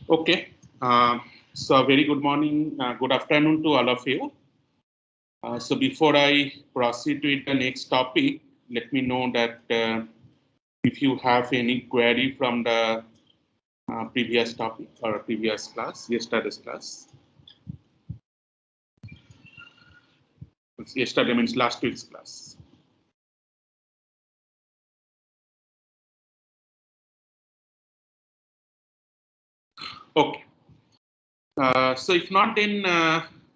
Okay, so very good morning, good afternoon to all of you. So before I proceed with the next topic, let me know that if you have any query from the previous topic or previous class, yesterday's class. Yesterday means last week's class. Okay. So if not, then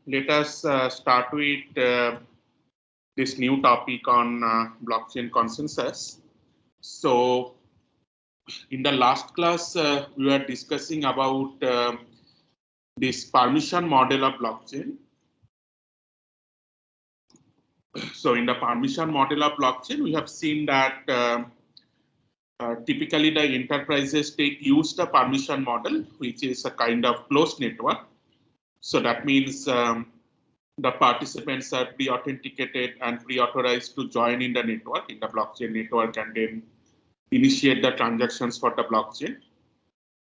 let us start with this new topic on blockchain consensus. So in the last class, we were discussing about this permission model of blockchain. So in the permission model of blockchain, we have seen that typically the enterprises use the permission model, which is a kind of closed network. So that means the participants are pre-authenticated and pre-authorized to join in the network, in the blockchain network, and then initiate the transactions for the blockchain.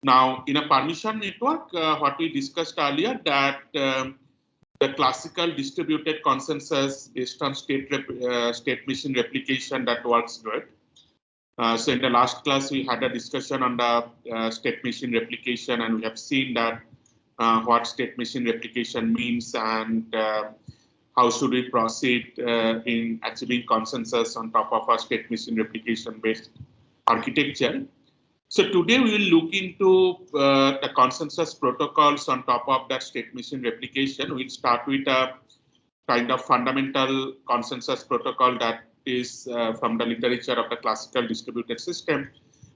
Now, in a permission network, what we discussed earlier, that the classical distributed consensus based on state machine replication that works good. So in the last class, we had a discussion on the state machine replication, and we have seen that what state machine replication means and how should we proceed in achieving consensus on top of a state machine replication based architecture. So today we will look into the consensus protocols on top of that state machine replication. We'll start with a kind of fundamental consensus protocol that is from the literature of the classical distributed system,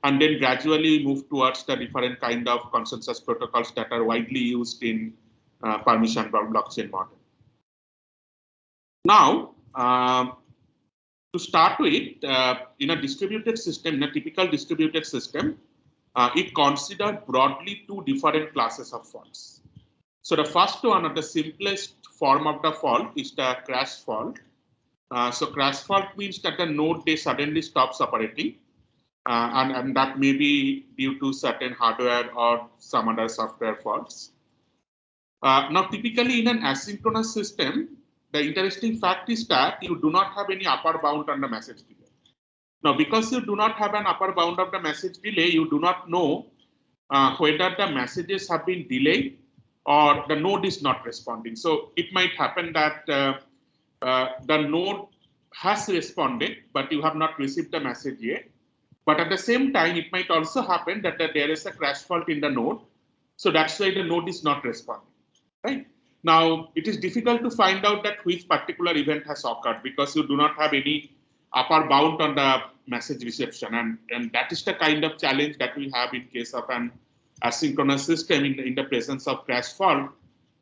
and then gradually move towards the different kind of consensus protocols that are widely used in permission blockchain model. Now, to start with, in a distributed system, in a typical distributed system, it considered broadly two different classes of faults. So the first one, or the simplest form of the fault, is the crash fault. So crash fault means that the node suddenly stops operating, and that may be due to certain hardware or some other software faults. Now, typically in an asynchronous system, the interesting fact is that you do not have any upper bound on the message delay. Now, because you do not have an upper bound of the message delay, you do not know whether the messages have been delayed or the node is not responding. So it might happen that the node has responded, but you have not received the message yet. But at the same time, it might also happen that there is a crash fault in the node. So that's why the node is not responding, right? Now, it is difficult to find out that which particular event has occurred because you do not have any upper bound on the message reception. And that is the kind of challenge that we have in case of an asynchronous system in the presence of crash fault.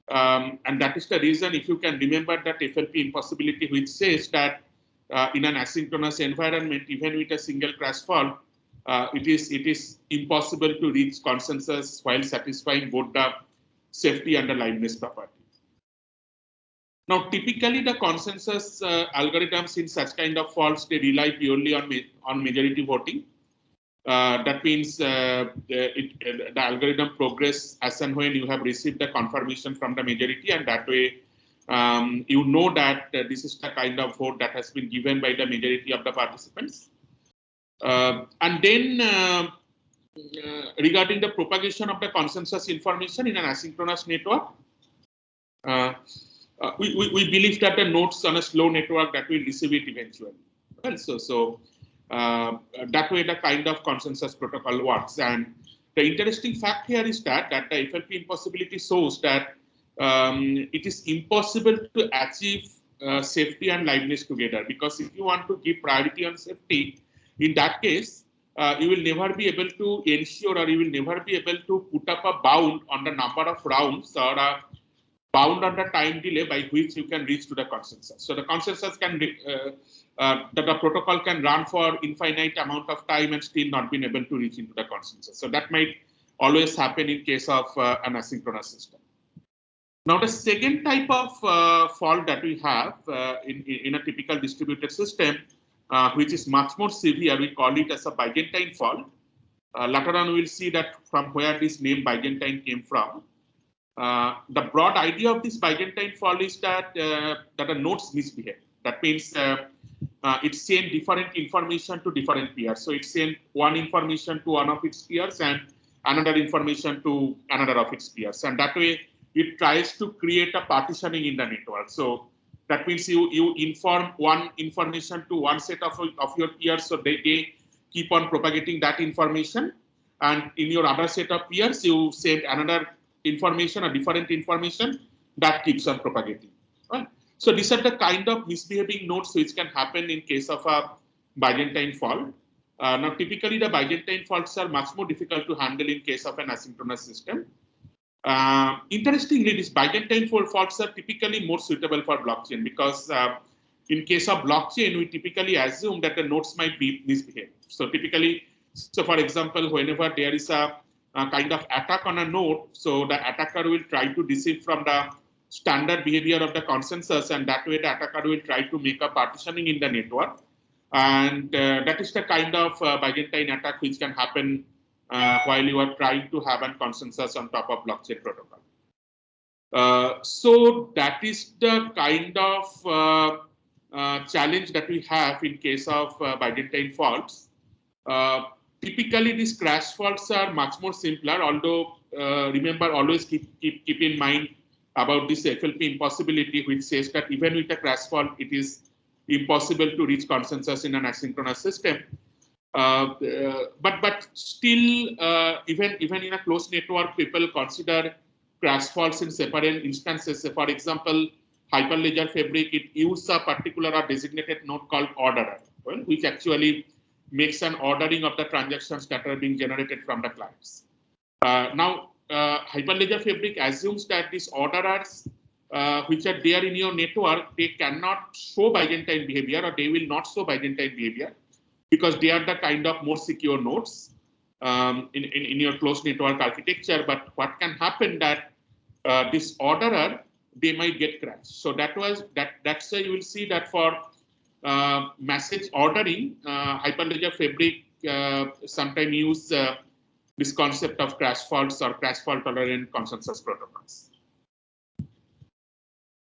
And that is the reason, if you can remember that FLP impossibility, which says that in an asynchronous environment, even with a single crash fault, it is impossible to reach consensus while satisfying both the safety and the liveness property. Now, typically the consensus algorithms in such kind of faults, they rely purely on majority voting. That means the algorithm progress as and when you have received the confirmation from the majority, and that way you know that this is the kind of vote that has been given by the majority of the participants. And then regarding the propagation of the consensus information in an asynchronous network, we believe that the nodes on a slow network that will receive it eventually. Well, so that way the kind of consensus protocol works. And the interesting fact here is that the FLP impossibility shows that it is impossible to achieve safety and liveness together, because if you want to give priority on safety, in that case, you will never be able to ensure, or you will never be able to put up a bound on the number of rounds or a bound on the time delay by which you can reach to the consensus. So the consensus can, the protocol can run for infinite amount of time and still not being able to reach into the consensus. So that might always happen in case of an asynchronous system. Now, the second type of fault that we have in a typical distributed system, which is much more severe, we call it as a Byzantine fault. Later on, we'll see that from where this name Byzantine came from. The broad idea of this Byzantine fault is that that the nodes misbehave. That means it sends different information to different peers. So it sends one information to one of its peers and another information to another of its peers. And that way, it tries to create a partitioning in the network. So that means you inform one information to one set of your peers, so they keep on propagating that information. And in your other set of peers, you send another information or different information that keeps on propagating. Right? So these are the kind of misbehaving nodes which can happen in case of a Byzantine fault. Now, typically the Byzantine faults are much more difficult to handle in case of an asynchronous system. Interestingly, these Byzantine faults are typically more suitable for blockchain because in case of blockchain, we typically assume that the nodes might be misbehave. So typically, so for example, whenever there is a kind of attack on a node, so the attacker will try to deceive from the standard behavior of the consensus, and that way the attacker will try to make a partitioning in the network. And that is the kind of Byzantine attack which can happen while you are trying to have a consensus on top of blockchain protocol. So that is the kind of challenge that we have in case of Byzantine faults. Typically, these crash faults are much more simpler, although remember, always keep in mind about this FLP impossibility, which says that even with a crash fault, it is impossible to reach consensus in an asynchronous system. But still, even in a closed network, people consider crash faults in separate instances. For example, Hyperledger Fabric, it uses a particular or designated node called orderer, well, which actually makes an ordering of the transactions that are being generated from the clients. Now, Hyperledger Fabric assumes that these orderers, which are there in your network, they cannot show Byzantine behavior, or they will not show Byzantine behavior, because they are the kind of more secure nodes in your closed network architecture. But what can happen that this orderer, they might get crashed. So that's why you will see that for message ordering, Hyperledger Fabric sometimes use this concept of crash faults or crash fault tolerant consensus protocols.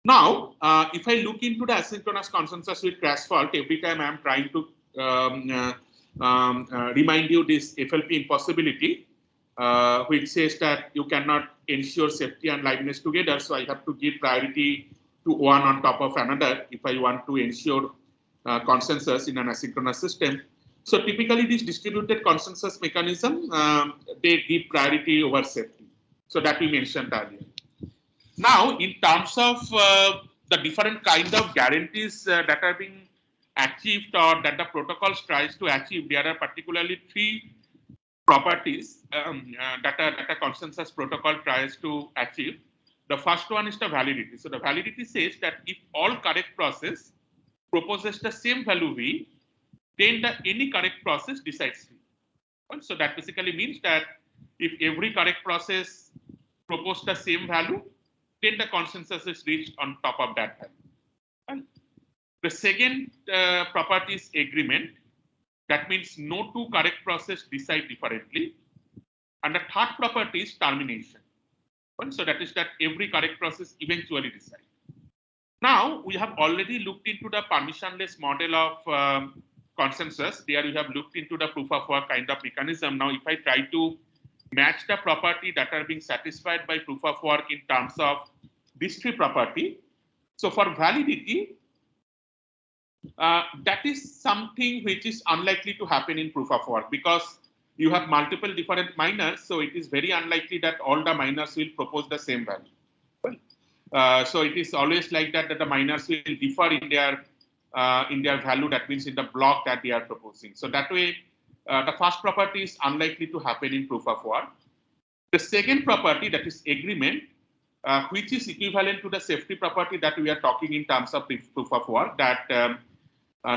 Now, if I look into the asynchronous consensus with crash fault, every time I am trying to remind you this FLP impossibility, which says that you cannot ensure safety and liveness together. So I have to give priority to one on top of another if I want to ensure consensus in an asynchronous system. So typically, this distributed consensus mechanism, they give priority over safety. So that we mentioned earlier. Now, in terms of the different kind of guarantees that are being achieved or that the protocols tries to achieve, there are particularly three properties that a consensus protocol tries to achieve. The first one is the validity. So the validity says that if all correct process proposes the same value V, then any correct process decides V. So that basically means that if every correct process proposes the same value, then the consensus is reached on top of that value. And the second property is agreement. That means no two correct process decide differently. And the third property is termination. So that is that every correct process eventually decides. Now, we have already looked into the permissionless model of consensus. There we have looked into the proof of work kind of mechanism. Now, if I try to match the property that are being satisfied by proof of work in terms of these three property. So for validity, that is something which is unlikely to happen in proof of work because you have multiple different miners. So it is very unlikely that all the miners will propose the same value. So it is always like that the miners will differ in their value. That means in the block that they are proposing. So that way, the first property is unlikely to happen in proof of work. The second property, that is agreement, which is equivalent to the safety property that we are talking in terms of proof of work, that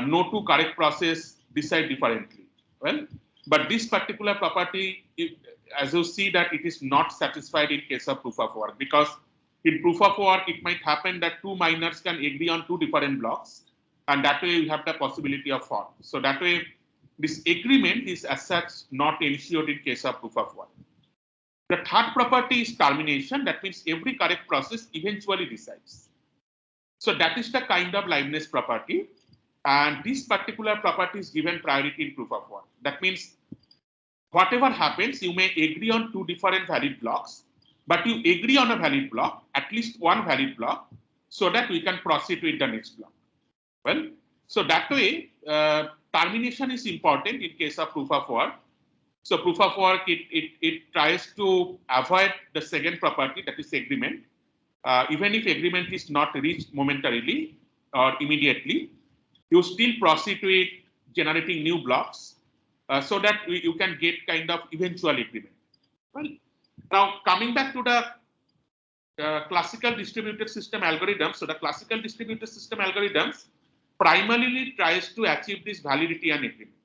no two correct process decide differently. Well, but this particular property, as you see, that it is not satisfied in case of proof of work, because in proof of work, it might happen that two miners can agree on two different blocks, and that way you have the possibility of fault. So that way, this agreement is as such not ensured in case of proof of work. The third property is termination. That means every correct process eventually decides. So that is the kind of liveness property. And this particular property is given priority in proof of work. That means whatever happens, you may agree on two different valid blocks, but you agree on a valid block, at least one valid block, so that we can proceed with the next block. Well, so that way, termination is important in case of proof of work. So proof of work, it tries to avoid the second property, that is agreement. Even if agreement is not reached momentarily or immediately, you still proceed with generating new blocks so that you can get kind of eventual agreement. Well, now coming back to the classical distributed system algorithms. So the classical distributed system algorithms primarily tries to achieve this validity and agreement.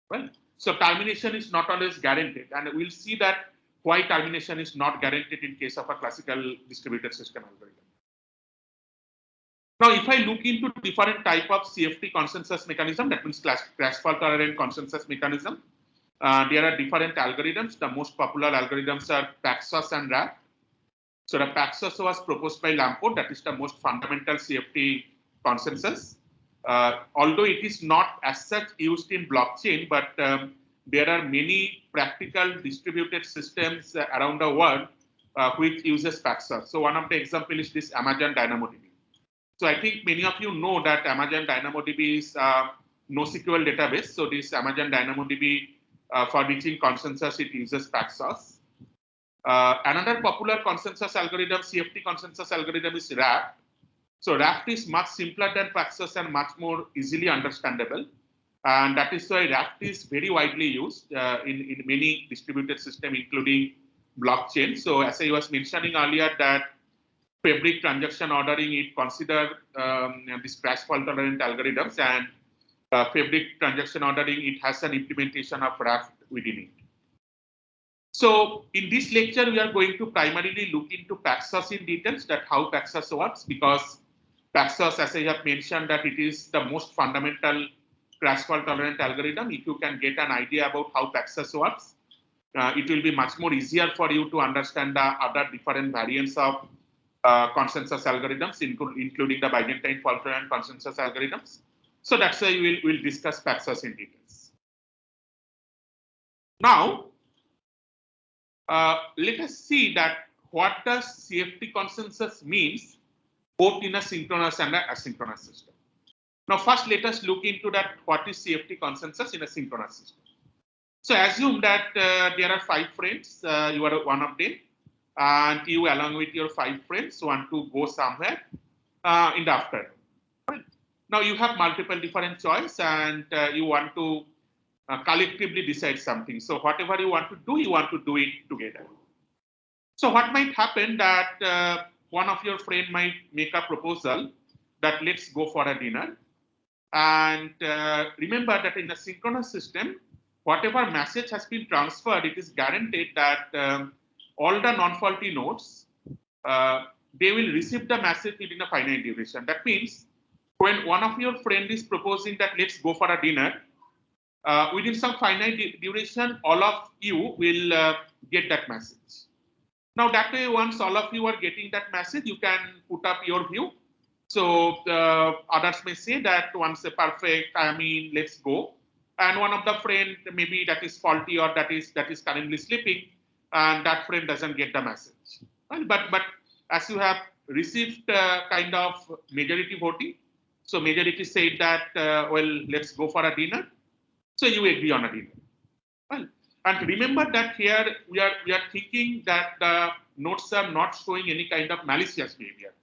Well, so termination is not always guaranteed, and we'll see that why termination is not guaranteed in case of a classical distributed system algorithm. Now, if I look into different type of CFT consensus mechanism, that means crash fault tolerant consensus mechanism, there are different algorithms. The most popular algorithms are Paxos and RAFT. So the Paxos was proposed by Lamport. That is the most fundamental CFT consensus. Although it is not as such used in blockchain, but there are many practical distributed systems around the world which uses Paxos. So one of the example is this Amazon DynamoDB. So I think many of you know that Amazon DynamoDB is NoSQL database. So this Amazon DynamoDB for reaching consensus, it uses Paxos. Another popular consensus algorithm, CFT consensus algorithm, is RAFT. So RAFT is much simpler than Paxos and much more easily understandable. And that is why RAFT is very widely used in many distributed systems, including blockchain. So as I was mentioning earlier, that Fabric transaction ordering, it consider this crash fault tolerant algorithms, and Fabric transaction ordering, it has an implementation of RAFT within it. So in this lecture, we are going to primarily look into Paxos in details, that how Paxos works, because Paxos, as I have mentioned, that it is the most fundamental crash fault tolerant algorithm. If you can get an idea about how Paxos works, it will be much more easier for you to understand the other different variants of consensus algorithms, including the Byzantine fault tolerant consensus algorithms. So that's why we'll discuss Paxos in details. Now, let us see that what does CFT consensus means both in a synchronous and an asynchronous system. Now, first let us look into that what is CFT consensus in a synchronous system. So assume that there are 5 friends, you are one of them, and you along with your 5 friends want to go somewhere in the afternoon. Right? Now you have multiple different choices, and you want to collectively decide something. So whatever you want to do it together. So what might happen that one of your friend might make a proposal that let's go for a dinner. And remember that in a synchronous system, whatever message has been transferred, it is guaranteed that all the non-faulty nodes, they will receive the message within a finite duration. That means when one of your friend is proposing that let's go for a dinner, within some finite duration, all of you will get that message. Now that way, once all of you are getting that message, you can put up your view. So others may say that once a perfect, I mean, let's go. And one of the friend, maybe that is faulty or that is currently sleeping, and that friend doesn't get the message. Right? But as you have received kind of majority voting, so majority said that, well, let's go for a dinner. So you agree on a dinner. Well, and remember that here we are thinking that the nodes are not showing any kind of malicious behavior.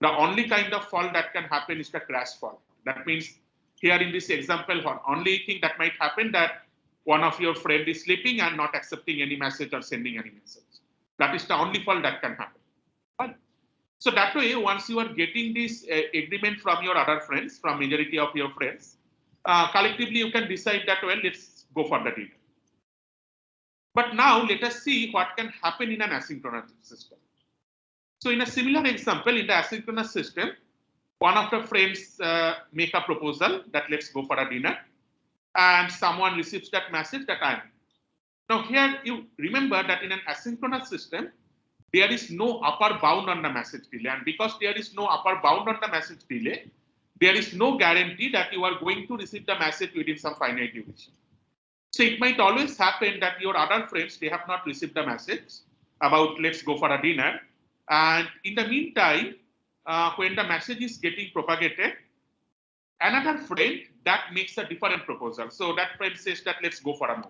The only kind of fault that can happen is the crash fault. That means here in this example, one only thing that might happen that one of your friend is sleeping and not accepting any message or sending any message. That is the only fault that can happen. Right? So that way, once you are getting this agreement from your other friends, from majority of your friends, collectively you can decide that, well, let's go for the dinner. But now let us see what can happen in an asynchronous system. So in a similar example, in the asynchronous system, one of the friends make a proposal that let's go for a dinner. and someone receives that message that I'm. Now here you remember that in an asynchronous system, there is no upper bound on the message delay, and because there is no upper bound on the message delay, there is no guarantee that you are going to receive the message within some finite duration. So it might always happen that your other friends, they have not received the message about let's go for a dinner. And in the meantime, when the message is getting propagated, another friend that makes a different proposal. So that friend says that let's go for a movie.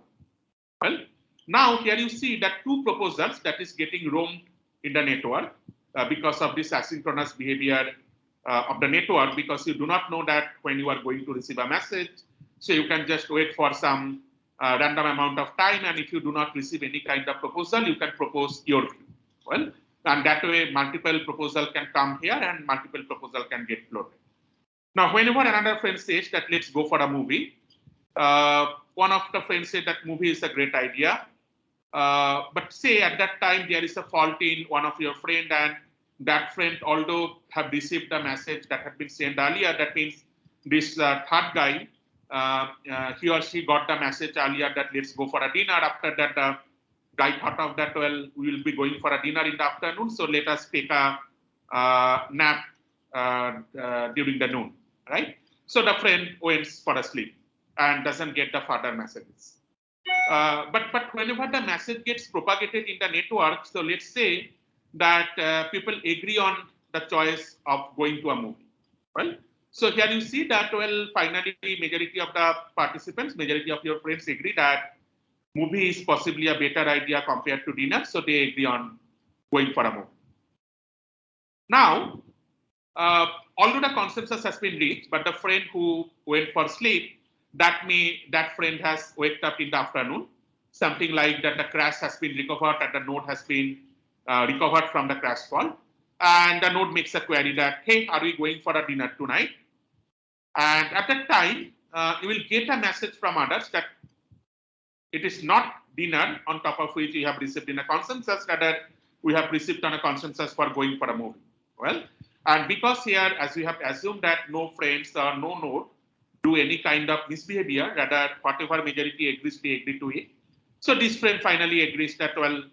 Well, now here you see that two proposals that is getting roamed in the network because of this asynchronous behavior of the network, because you do not know that when you are going to receive a message. So you can just wait for some random amount of time, and if you do not receive any kind of proposal, you can propose your view. Well, and that way multiple proposal can come here and multiple proposal can get floated. Now, whenever another friend says that let's go for a movie, one of the friends said that movie is a great idea. But say at that time there is a fault in one of your friend, and that friend, although have received the message that had been sent earlier, that means this third guy, he or she got the message earlier that let's go for a dinner. After that, the guy thought of that, well, we will be going for a dinner in the afternoon, so let us take a nap during the noon, right? So the friend went for a sleep and doesn't get the further messages. But whenever the message gets propagated in the network, so let's say that people agree on the choice of going to a movie, right? So here you see that, well, finally, majority of the participants, majority of your friends agree that movie is possibly a better idea compared to dinner, so they agree on going for a movie. Now, although the consensus has been reached, but the friend who went for sleep, that friend has waked up in the afternoon, something like that the crash has been recovered and the node has been recovered from the crash fault, and the node makes a query that, hey, are we going for a dinner tonight? And at that time, you will get a message from others that it is not dinner on top of which you have received in a consensus, rather we have received on a consensus for going for a movie. Well, and because here, as we have assumed that no friends or no node do any kind of misbehavior, rather whatever majority agrees, they agree to it. So this friend finally agrees that, well,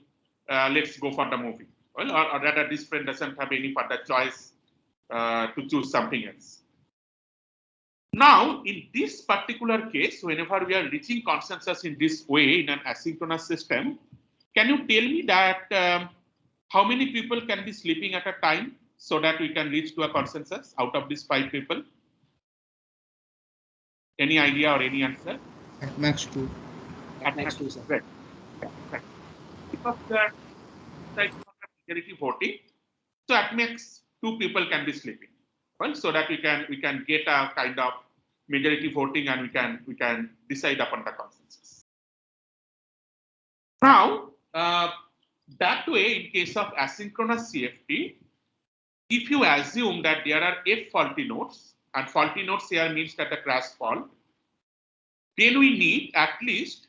let's go for the movie. Well, or rather this friend doesn't have any further choice to choose something else. Now, in this particular case, whenever we are reaching consensus in this way in an asynchronous system, can you tell me that how many people can be sleeping at a time so that we can reach to a consensus out of these 5 people? Any idea or any answer? At max 2. At max 2, sir. Right. Because the majority voting, so at max 2 people can be sleeping, well, so that we can get a kind of majority voting and we can decide upon the consensus. Now, that way, in case of asynchronous CFT, if you assume that there are 8 faulty nodes, and faulty nodes here means that the crash fault, then we need at least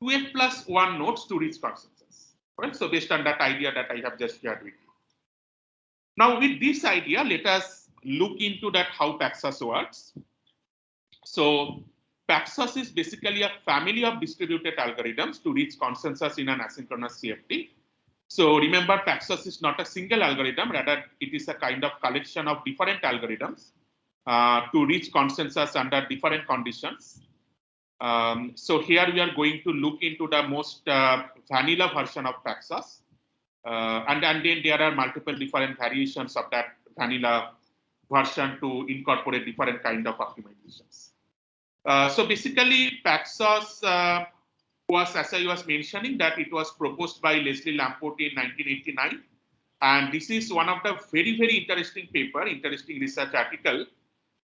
2f plus 1 nodes to reach consensus. Right? So based on that idea that I have just shared with you. Now with this idea, let us look into that how Paxos works. So Paxos is basically a family of distributed algorithms to reach consensus in an asynchronous CFT. So remember, Paxos is not a single algorithm, rather it is a kind of collection of different algorithms to reach consensus under different conditions. So here we are going to look into the most vanilla version of Paxos. And then there are multiple different variations of that vanilla version to incorporate different kind of optimizations. So basically, Paxos was, as I was mentioning, that it was proposed by Leslie Lamport in 1989. And this is one of the very, very interesting paper, interesting research article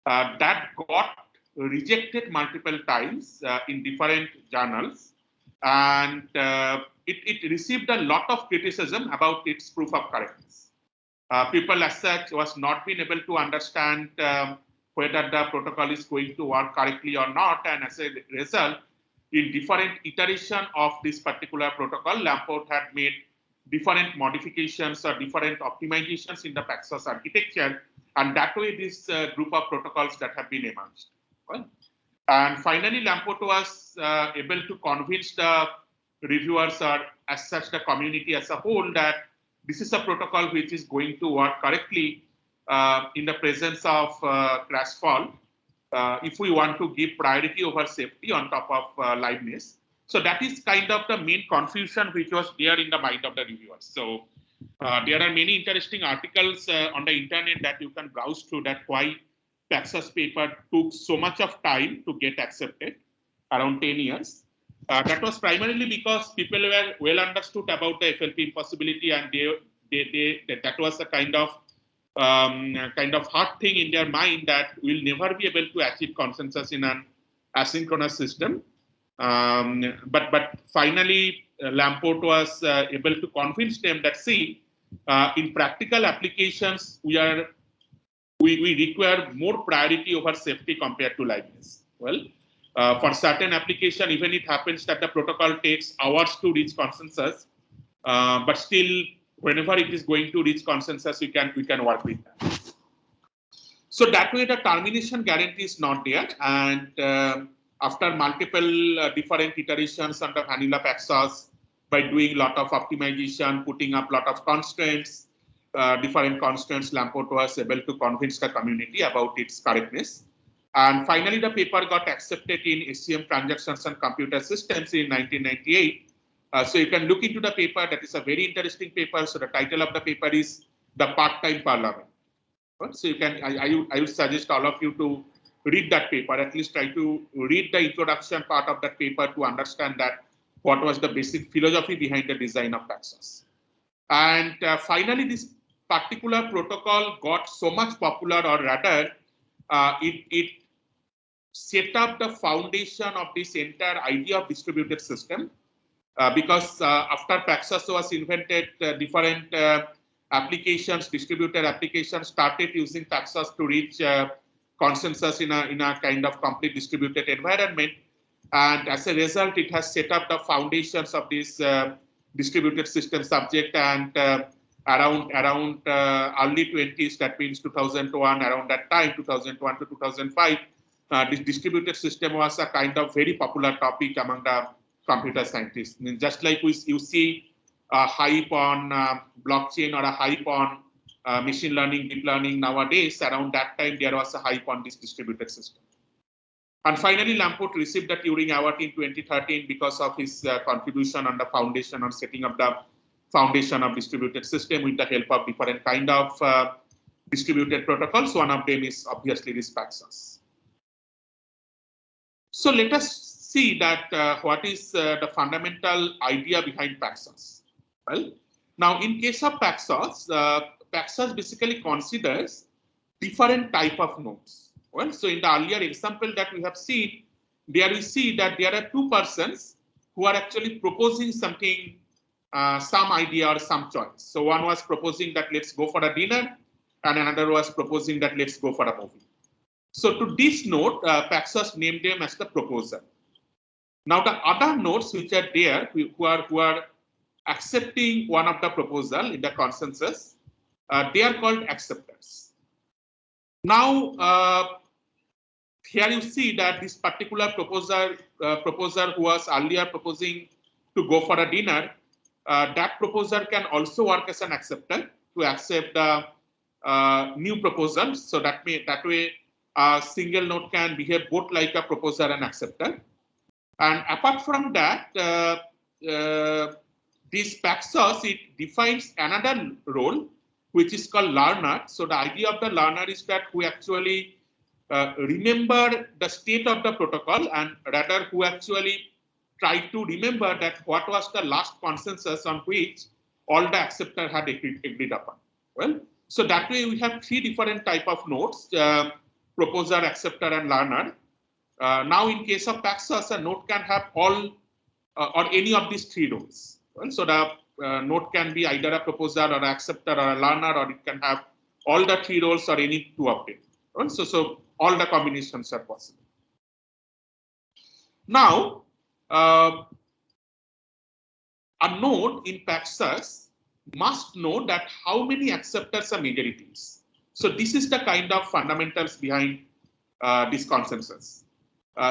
that got rejected multiple times in different journals. And it received a lot of criticism about its proof of correctness. People as such was not being able to understand whether the protocol is going to work correctly or not. And as a result, in different iteration of this particular protocol, Lamport had made different modifications or different optimizations in the Paxos architecture. And that way, this group of protocols that have been emerged. Well, And finally, Lamport was able to convince the reviewers or as such the community as a whole that this is a protocol which is going to work correctly in the presence of crash fall if we want to give priority over safety on top of liveness. So that is kind of the main confusion which was there in the mind of the reviewers. So there are many interesting articles on the internet that you can browse through that why Paxos paper took so much of time to get accepted, around 10 years. That was primarily because people were well understood about the FLP impossibility, and that was a kind of hard thing in their mind that we'll never be able to achieve consensus in an asynchronous system. But finally, Lamport was able to convince them that, see, in practical applications, we require more priority over safety compared to liveness. Well, for certain application, even it happens that the protocol takes hours to reach consensus, but still, whenever it is going to reach consensus, we can work with that. So that way, the termination guarantee is not there, and after multiple different iterations under vanilla Paxos, by doing a lot of optimization, putting up a lot of constraints, different constraints, Lamport was able to convince the community about its correctness. And finally, the paper got accepted in SCM Transactions and Computer Systems in 1998. So you can look into the paper. That is a very interesting paper. So the title of the paper is The Part-Time Parliament. So you can, I would suggest all of you to read that paper, at least try to read the introduction part of that paper to understand that what was the basic philosophy behind the design of Paxos. And finally, this particular protocol got so much popular, or rather, it set up the foundation of this entire idea of distributed system. Because after Paxos was invented, different applications, distributed applications started using Paxos to reach consensus in a kind of complete distributed environment. And as a result, it has set up the foundations of this distributed system subject. And around early 20s, that means 2001, around that time, 2001 to 2005, this distributed system was a kind of very popular topic among the computer scientists. I mean, just like you see a hype on blockchain or a hype on machine learning, deep learning nowadays, around that time there was a hype on this distributed system. And finally, Lamport received the Turing Award in 2013 because of his contribution on the foundation on setting up the foundation of distributed system with the help of different kind of distributed protocols. One of them is obviously this Paxos. So let us see that what is the fundamental idea behind Paxos. Well, now in case of Paxos, Paxos basically considers different type of nodes. Well, so in the earlier example that we have seen, there we see that there are two persons who are actually proposing something, some idea or some choice. So one was proposing that let's go for a dinner, and another was proposing that let's go for a movie. So to this node, Paxos named them as the proposer. Now the other nodes which are there, who are accepting one of the proposal in the consensus, they are called acceptors. Now here you see that this particular proposer who was earlier proposing to go for a dinner, that proposer can also work as an acceptor to accept the new proposal. So that way a single node can behave both like a proposer and acceptor. And apart from that, this Paxos, it defines another role, which is called learner. So the idea of the learner is that we actually remember the state of the protocol, and rather who actually try to remember that what was the last consensus on which all the acceptor had agreed upon. Well, so that way we have three different type of nodes, proposer, acceptor, and learner. Now in case of Paxos, a node can have all or any of these three roles. Well, so the node can be either a proposer or an acceptor or a learner, or it can have all the three roles or any two of them. Well, so all the combinations are possible. Now, a node in Paxos must know that how many acceptors are majorities. So this is the kind of fundamentals behind this consensus.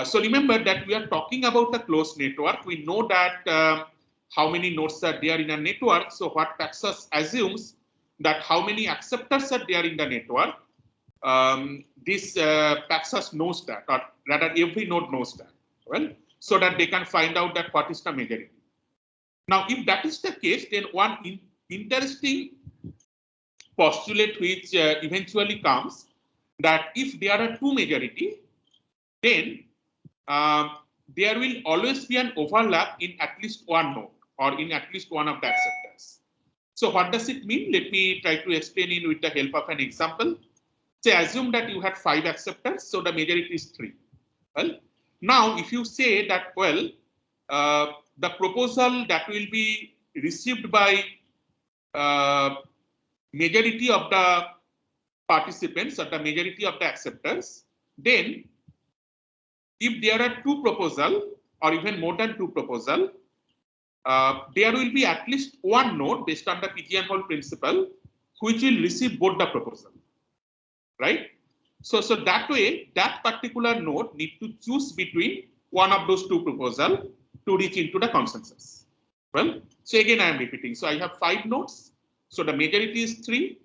So remember that we are talking about a closed network. We know that how many nodes are there in a network. So what Paxos assumes that how many acceptors are there in the network. This Paxos knows that, or rather every node knows that. Well, so that they can find out that what is the majority. Now, if that is the case, then one interesting postulate which eventually comes that if there are two majority, then there will always be an overlap in at least one node or in at least one of the acceptors. So what does it mean? Let me try to explain it with the help of an example. Say assume that you had 5 acceptors, so the majority is 3. Well, now if you say that, well, the proposal that will be received by majority of the participants or the majority of the acceptors, then if there are 2 proposals or even more than 2 proposals, there will be at least one node based on the pigeonhole principle which will receive both the proposal, right? So that way, that particular node need to choose between one of those 2 proposals to reach into the consensus. Well, so again, I am repeating. So I have 5 nodes. So the majority is 3.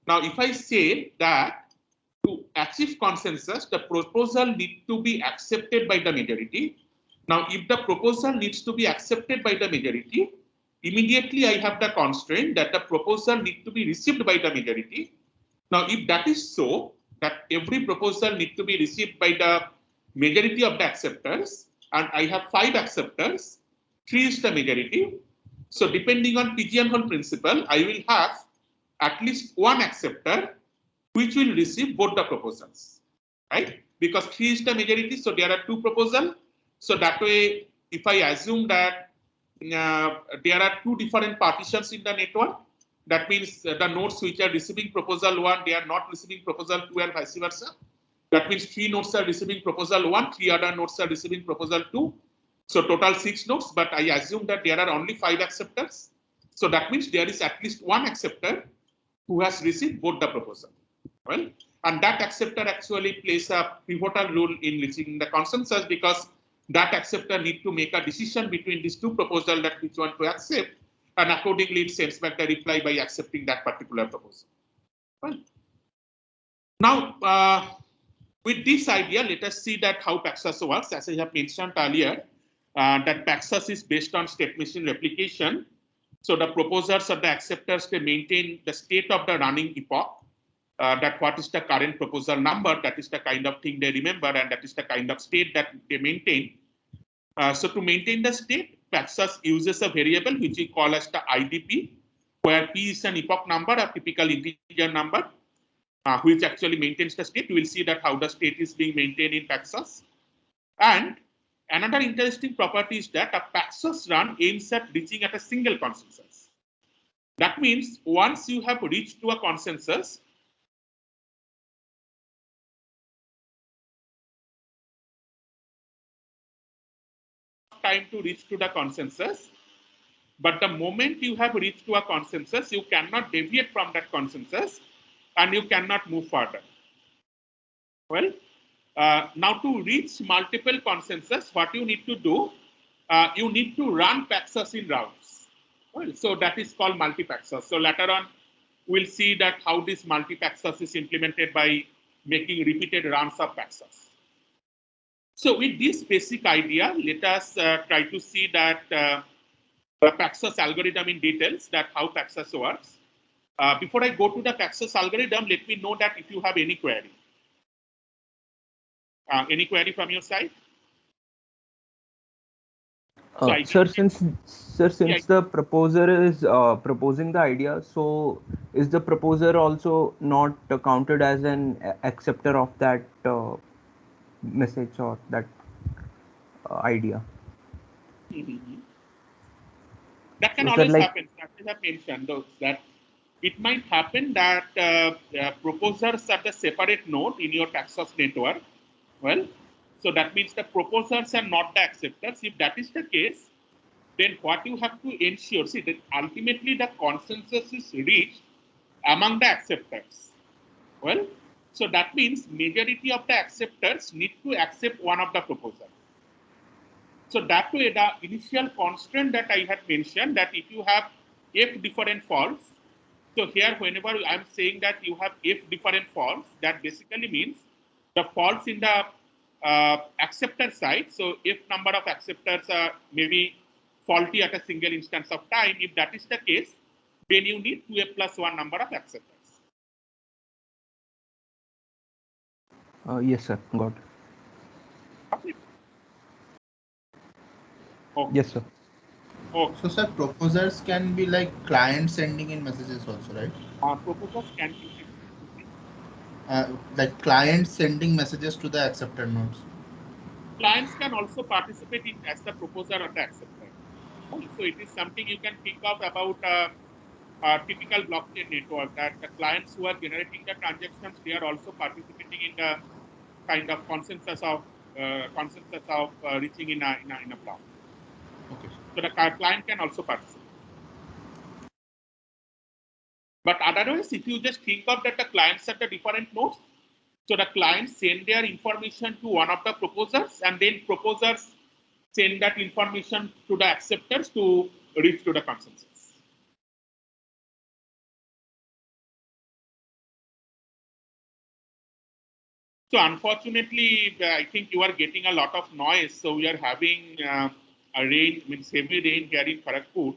Now, if I say that to achieve consensus, the proposal needs to be accepted by the majority. Now, if the proposal needs to be accepted by the majority, immediately I have the constraint that the proposal needs to be received by the majority. Now, if that is so, that every proposal needs to be received by the majority of the acceptors, and I have 5 acceptors, 3 is the majority. So depending on pigeonhole principle, I will have at least one acceptor which will receive both the proposals, right? Because 3 is the majority, so there are 2 proposals. So that way, if I assume that there are 2 different partitions in the network, that means the nodes which are receiving proposal 1, they are not receiving proposal 2 and vice versa. That means 3 nodes are receiving proposal 1, 3 other nodes are receiving proposal 2. So total 6 nodes, but I assume that there are only 5 acceptors. So that means there is at least one acceptor who has received both the proposal. Well, and that acceptor actually plays a pivotal role in reaching the consensus because that acceptor need to make a decision between these 2 proposals that which one to accept, and accordingly it sends back the reply by accepting that particular proposal. Well, now with this idea, let us see that how Paxos works. As I have mentioned earlier, that Paxos is based on state machine replication. So the proposers or the acceptors, they maintain the state of the running epoch. That what is the current proposal number, that is the kind of thing they remember, and that is the kind of state that they maintain. So to maintain the state, Paxos uses a variable which we call as the IDP, where P is an epoch number, a typical integer number, which actually maintains the state. You will see that how the state is being maintained in Paxos. And another interesting property is that a Paxos run aims at reaching at a single consensus. That means once you have reached to a consensus, time to reach to the consensus, but the moment you have reached to a consensus, you cannot deviate from that consensus and you cannot move further. Well, now to reach multiple consensus, what you need to do, you need to run Paxos in rounds. Well, so that is called multi-Paxos. So later on, we'll see that how this multi-Paxos is implemented by making repeated runs of Paxos. So with this basic idea, let us try to see that the Paxos algorithm in details, that how Paxos works. Before I go to the Paxos algorithm, let me know that if you have any query. Any query from your side? Sir, since the proposer is proposing the idea, so is the proposer also not counted as an acceptor of that message or that idea? Mm-hmm. That can always happen. That is a mention that it might happen that proposers are the separate node in your Paxos network. Well, so that means the proposers are not the acceptors. If that is the case, then what you have to ensure, see that ultimately the consensus is reached among the acceptors. Well, So that means majority of the acceptors need to accept one of the proposals. So that way, the initial constraint that I had mentioned, that if you have f different false, so here whenever I'm saying that you have f different false, that basically means the false in the acceptor side. So if number of acceptors are maybe faulty at a single instance of time, if that is the case, then you need 2f plus 1 number of acceptors. Yes, sir. Got it. Okay. Okay. Yes, sir. Okay. So, sir, proposers can be like client sending in messages also, right? Proposals can be Like client sending messages to the acceptor nodes. clients can also participate in as the proposer or the acceptor. So it is something you can think of about a typical blockchain network, that the clients who are generating the transactions, they are also participating in the kind of consensus of reaching in a block. Okay. So the client can also participate. But otherwise, if you just think of that the clients are the different nodes, so the clients send their information to one of the proposers, and then proposers send that information to the acceptors to reach to the consensus. So unfortunately, I think you are getting a lot of noise. So we are having a rain, means heavy rain here in Kharagpur.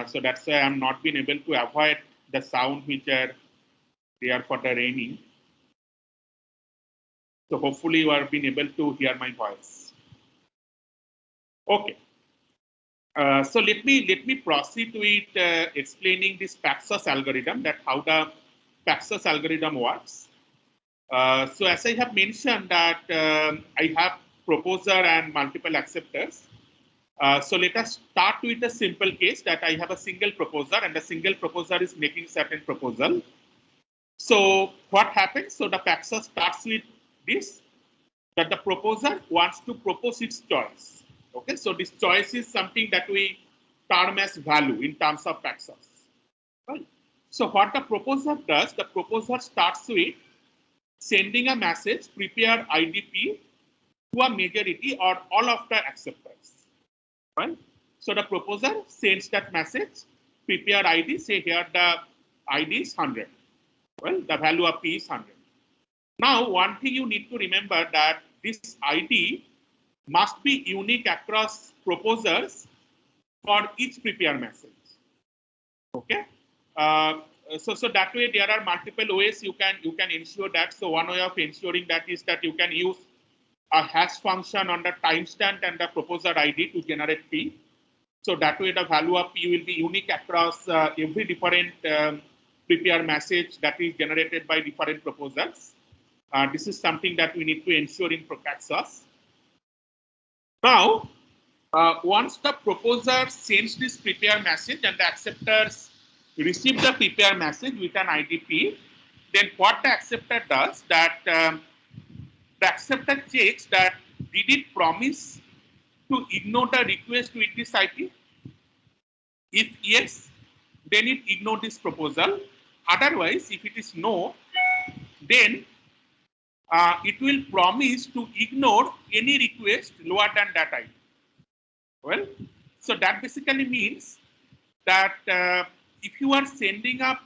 So that's why I'm not been able to avoid the sound which are there for the raining. So hopefully you are being able to hear my voice. Okay. So let me proceed with explaining this Paxos algorithm, that how the Paxos algorithm works. So as I have mentioned that I have proposer and multiple acceptors. So let us start with a simple case that I have a single proposer, and the single proposer is making certain proposal. So what happens? So the Paxos starts with this, that the proposer wants to propose its choice. Okay, so this choice is something that we term as value in terms of Paxos. Right. So what the proposer does, the proposer starts with sending a message, prepare IDP, to a majority or all of the acceptors. Right. So the proposer sends that message, prepare ID, say here the ID is 100. Well, the value of P is 100. Now, one thing you need to remember, that this ID must be unique across proposers for each prepare message. Okay. So that way there are multiple ways you can ensure that. So one way of ensuring that is that you can use a hash function on the timestamp and the proposer ID to generate P. So that way the value of P will be unique across every different prepare message that is generated by different proposers. This is something that we need to ensure in Paxos. Now, once the proposer sends this prepare message and the acceptors receive the prepare message with an IDP, then what the acceptor does, that the acceptor checks that did it promise to ignore the request with this IP? If yes, then it ignore this proposal. Otherwise, if it is no, then it will promise to ignore any request lower than that ID. Well, so that basically means that if you are sending a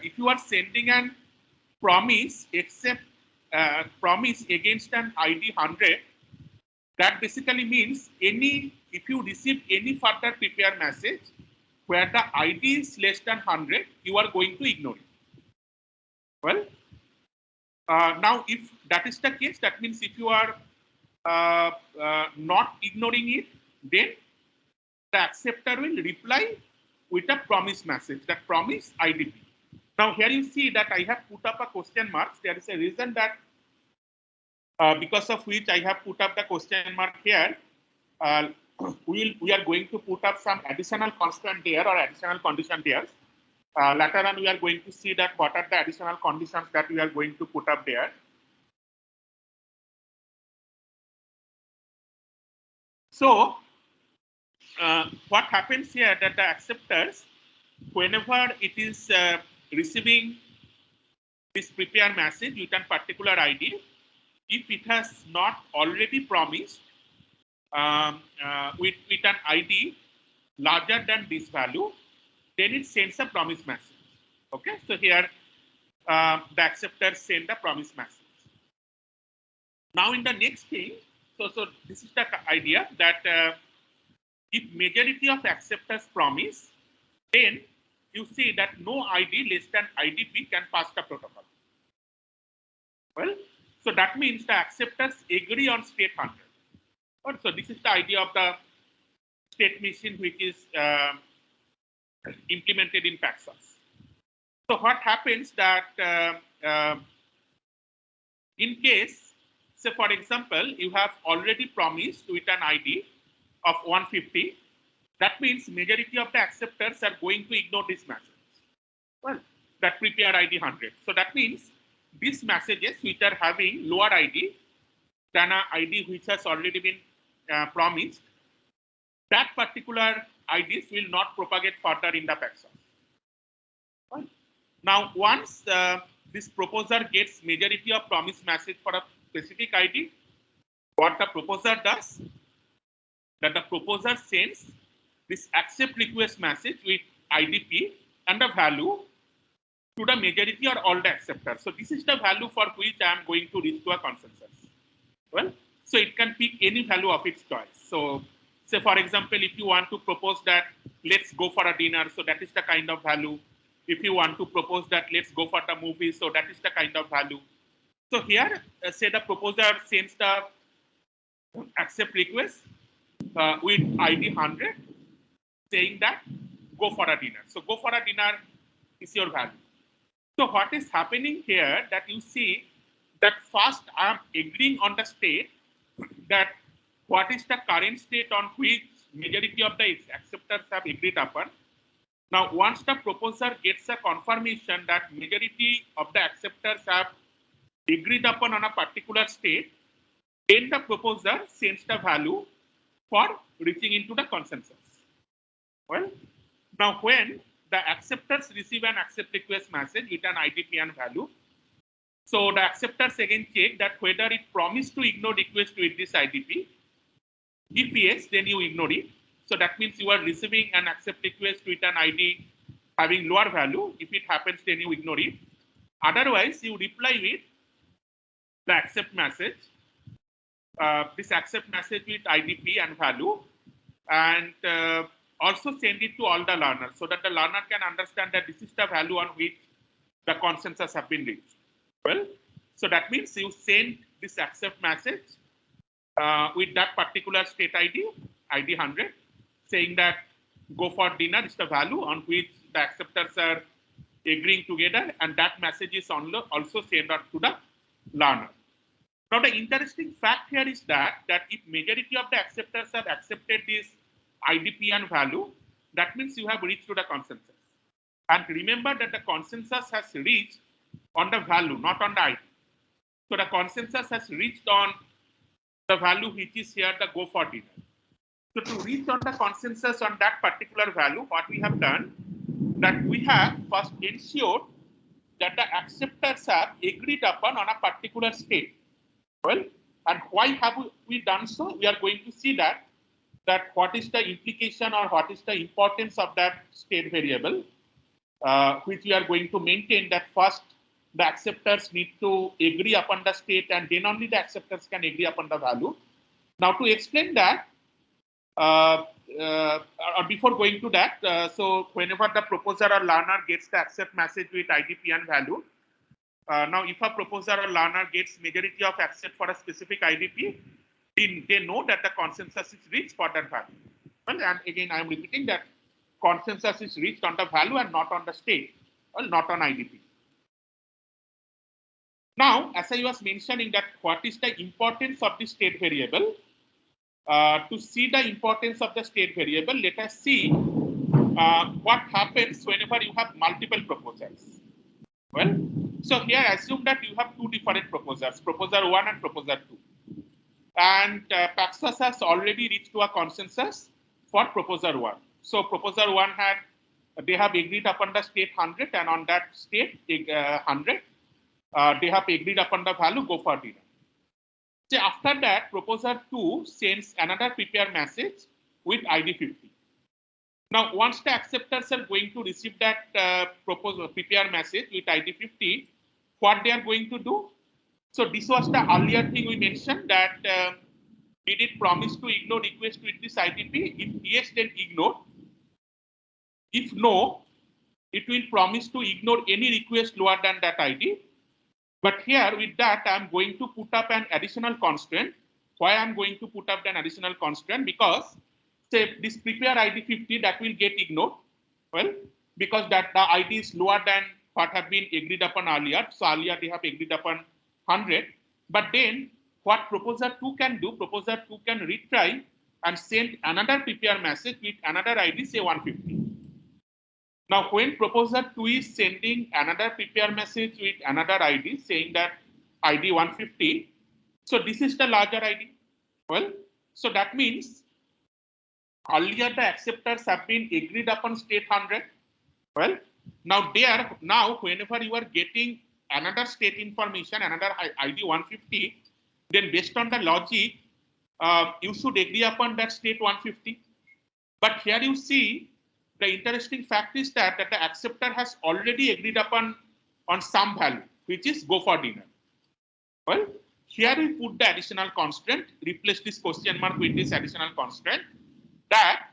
if you are sending an promise except promise against an ID 100, that basically means if you receive any further prepare message where the ID is less than 100, you are going to ignore it. Well, now if that is the case, that means if you are not ignoring it, then the acceptor will reply with a promise message, that promise IDP. Now here you see that I have put up a question mark. There is a reason that because of which I have put up the question mark here. We are going to put up some additional constant there or additional condition there. Later on, we are going to see that what are the additional conditions that we are going to put up there. So, what happens here, that the acceptors, whenever it is receiving this prepare message with a particular ID if it has not already promised with an ID larger than this value, then it sends a promise message. Okay, so here the acceptor send the promise message. Now in the next thing, so this is the idea that if majority of acceptors promise, then you see that no ID less than IDP can pass the protocol. Well, so that means the acceptors agree on state 100. Well, so this is the idea of the state machine which is implemented in Paxos. So what happens that in case, say for example, you have already promised with an ID of 150, that means majority of the acceptors are going to ignore this message. Well, that prepare ID 100. So that means these messages which are having lower ID than an ID which has already been promised, that particular IDs will not propagate further in the Paxos. Right. Now, once this proposer gets majority of promise message for a specific ID, what the proposer does, that the proposer sends this accept request message with IDP and the value to the majority or all the acceptors. So this is the value for which I am going to reach to a consensus. Well, so it can pick any value of its choice. So say for example, if you want to propose that let's go for a dinner, so that is the kind of value. If you want to propose that let's go for the movie, so that is the kind of value. So here, say the proposer sends the accept request with ID 100, saying that go for a dinner. So go for a dinner is your value. So what is happening here that you see that first I am agreeing on the state that what is the current state on which majority of the acceptors have agreed upon. Now, once the proposer gets a confirmation that majority of the acceptors have agreed upon on a particular state, then the proposer sends the value for reaching into the consensus. Well, now when the acceptors receive an accept request message with an IDP and value, so the acceptors again check that whether it promised to ignore request with this IDP. If yes, then you ignore it. So that means you are receiving an accept request with an ID having lower value. If it happens, then you ignore it. Otherwise, you reply with the accept message, this accept message with IDP and value, and also send it to all the learners so that the learner can understand that this is the value on which the consensus have been reached. Well, so that means you send this accept message with that particular state ID, ID 100, saying that go for dinner is the value on which the acceptors are agreeing together, and that message is also sent out to the learner. Now, the interesting fact here is that if majority of the acceptors have accepted this IDP and value, that means you have reached to the consensus. And remember that the consensus has reached on the value, not on the ID. So the consensus has reached on the value which is here, the go for dinner. So to reach on the consensus on that particular value, what we have done, that we have first ensured that the acceptors have agreed upon on a particular state. Well, and why have we done so? We are going to see that what is the implication or what is the importance of that state variable, which we are going to maintain that first the acceptors need to agree upon the state, and then only the acceptors can agree upon the value. Now, to explain that, or before going to that, so whenever the proposer or learner gets the accept message with IDP and value, now if a proposer or learner gets majority of accept for a specific IDP, they know that the consensus is reached for that value. Well, and again, I am repeating that consensus is reached on the value and not on the state, well, not on IDP. Now, as I was mentioning that what is the importance of the state variable, to see the importance of the state variable, let us see what happens whenever you have multiple proposals. Well, so here assume that you have two different proposers, proposer 1 and proposer 2. And Paxos has already reached to a consensus for proposer 1. So proposer 1 they have agreed upon the state 100, and on that state 100, they have agreed upon the value, go for dinner. So after that, proposer 2 sends another prepare message with ID 50. Now, once the acceptors are going to receive that prepare message with ID 50, what they are going to do? So this was the earlier thing we mentioned, that did it promise to ignore request with this IDP? If yes, then ignore. If no, it will promise to ignore any request lower than that ID. But here with that, I'm going to put up an additional constraint. Why I'm going to put up an additional constraint? Because say this prepare ID 50, that will get ignored. Well, because that the ID is lower than what have been agreed upon earlier. So earlier they have agreed upon 100. But then what proposer 2 can do, proposer 2 can retry and send another prepare message with another ID, say 150. Now, when proposer 2 is sending another prepare message with another ID saying that ID 150, so this is the larger ID. Well, so that means earlier the acceptors have been agreed upon state 100. Well, now whenever you are getting another state information, another ID 150, then based on the logic, you should agree upon that state 150. But here you see, the interesting fact is that the acceptor has already agreed upon on some value, which is go for dinner. Well, here we put the additional constraint, replace this question mark with this additional constraint, that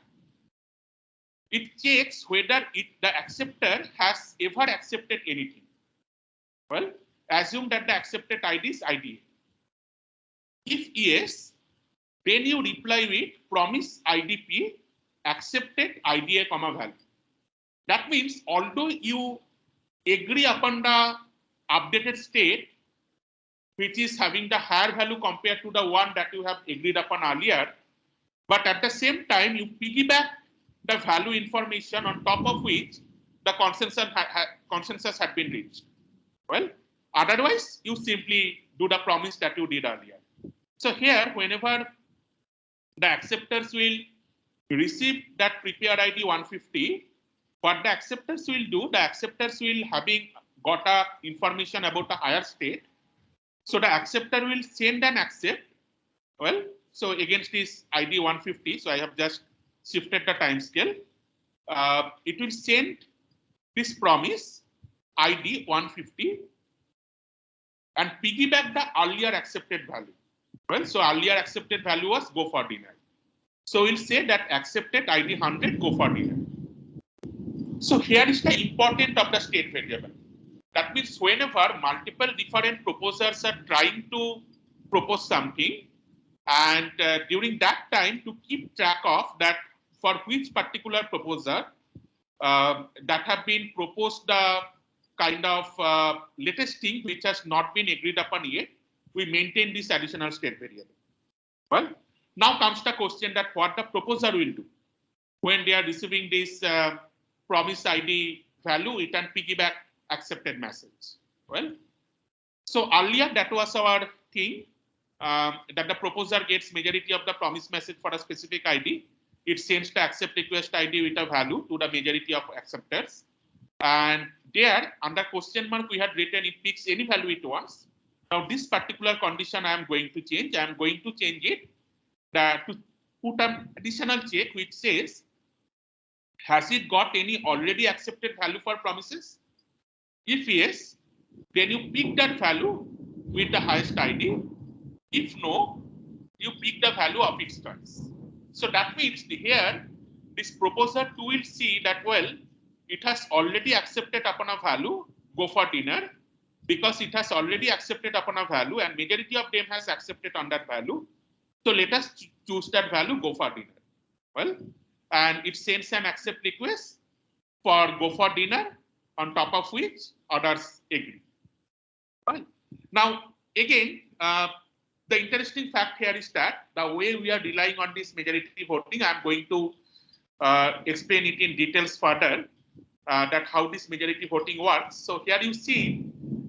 it checks whether the acceptor has ever accepted anything. Well, assume that the accepted ID is IDA. If yes, then you reply with promise IDP accepted IDA comma value. That means although you agree upon the updated state, which is having the higher value compared to the one that you have agreed upon earlier, but at the same time you piggyback the value information on top of which the consensus had been reached. Well, otherwise you simply do the promise that you did earlier. So here, whenever the acceptors will receive that prepare ID 150, what the acceptors will do, the acceptors will having got a information about a higher state. So the acceptor will send an accept. Well, so against this ID 150, so I have just shifted the time scale. It will send this promise ID 150 and piggyback the earlier accepted value. Well, so earlier accepted value was go for dinner. So we'll say that accepted ID 100, go for dinner. So here is the importance of the state variable. That means whenever multiple different proposers are trying to propose something, and during that time to keep track of that for which particular proposer that have been proposed the kind of latest thing which has not been agreed upon yet, we maintain this additional state variable. Well, now comes the question that what the proposer will do when they are receiving this promise ID value, it can piggyback accepted message. Well, so earlier that was our thing, that the proposer gets majority of the promise message for a specific ID. It sends the accept request ID with a value to the majority of acceptors. And there under question mark, we had written it picks any value it wants. Now this particular condition I am going to change. I am going to change it to put an additional check which says, has it got any already accepted value for promises? If yes, then you pick that value with the highest ID. If no, you pick the value of its choice. So that means here, this proposer 2 will see that, well, it has already accepted upon a value, go for dinner, because it has already accepted upon a value and majority of them has accepted on that value. So let us choose that value, go for dinner. Well, and it sends an accept request for go for dinner, on top of which others agree. Right. Now, again, the interesting fact here is that the way we are relying on this majority voting, I'm going to explain it in details further, that how this majority voting works. So here you see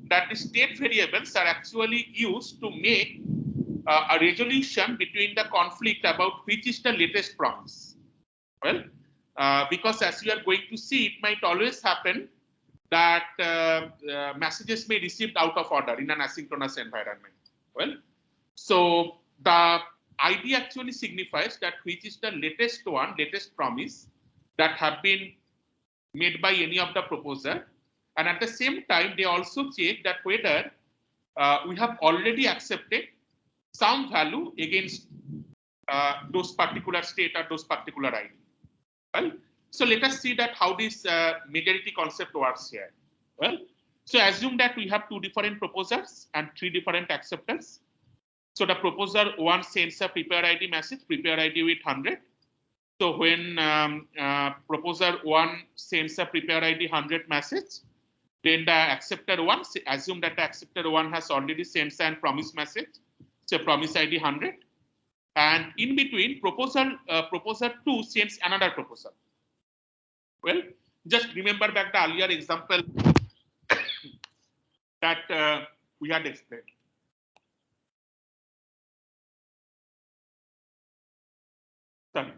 that the state variables are actually used to make a resolution between the conflict about which is the latest promise. Well, because as we are going to see, it might always happen that messages may be received out of order in an asynchronous environment. Well, so the ID actually signifies that which is the latest promise that have been made by any of the proposer. And at the same time, they also check that whether we have already accepted some value against those particular state or those particular ID. Well, so let us see that how this majority concept works here. Well, so assume that we have two different proposers and three different acceptors. So the proposer 1 sends a prepare ID message, prepare ID with 100. So when proposer 1 sends a prepare ID 100 message, then the acceptor 1, assume that the acceptor 1 has already sent a promise message, so promise ID 100. And in between, proposer 2 sends another proposal. Well, just remember back the earlier example that we had explained. Sorry.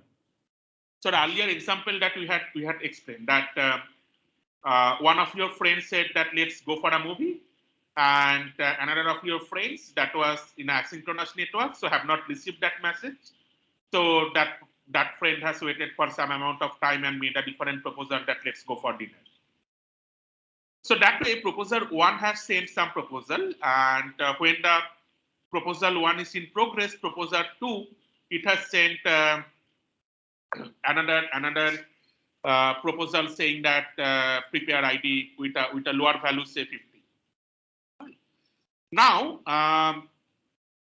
So the earlier example that we had explained that one of your friends said that let's go for a movie, and another of your friends that was in asynchronous network, so have not received that message. So that friend has waited for some amount of time and made a different proposal that let's go for dinner. So that way, proposer 1 has sent some proposal, and when the proposal 1 is in progress, proposer 2 it has sent another proposal saying that prepare ID with a lower value, say 50. Now